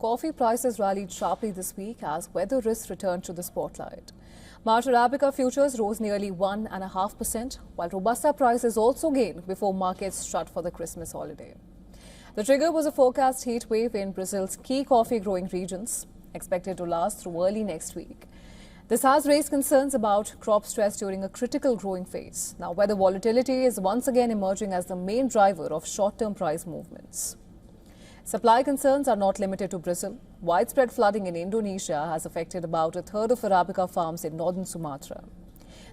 coffee prices rallied sharply this week as weather risks returned to the spotlight. March arabica futures rose nearly 1.5%, while robusta prices also gained before markets shut for the Christmas holiday. The trigger was a forecast heat wave in Brazil's key coffee-growing regions, expected to last through early next week. This has raised concerns about crop stress during a critical growing phase. Now, weather volatility is once again emerging as the main driver of short-term price movements. Supply concerns are not limited to Brazil. Widespread flooding in Indonesia has affected about a third of arabica farms in northern Sumatra.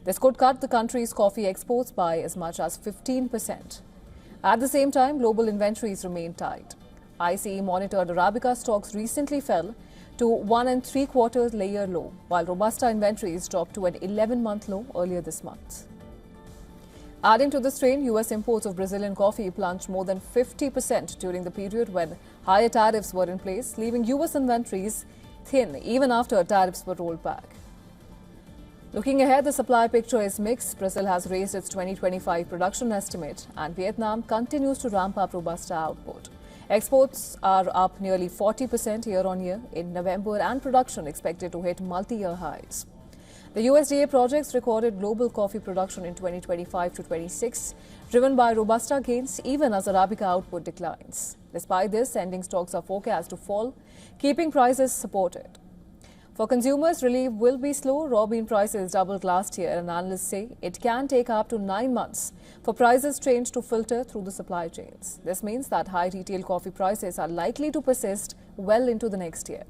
This could cut the country's coffee exports by as much as 15%. At the same time, global inventories remain tight. ICE monitored arabica stocks recently fell to 1 3/4 layer low, while robusta inventories dropped to an 11-month low earlier this month. Adding to the strain, U.S. imports of Brazilian coffee plunged more than 50% during the period when higher tariffs were in place, leaving U.S. inventories thin even after tariffs were rolled back. Looking ahead, the supply picture is mixed. Brazil has raised its 2025 production estimate, and Vietnam continues to ramp up robusta output. Exports are up nearly 40% year-on-year in November, and production expected to hit multi-year highs. The USDA projects recorded global coffee production in 2025 to 26, driven by robusta gains even as arabica output declines. Despite this, ending stocks are forecast to fall, keeping prices supported. For consumers, relief will be slow. Raw bean prices doubled last year, and analysts say it can take up to 9 months for prices change to filter through the supply chains. This means that high retail coffee prices are likely to persist well into the next year.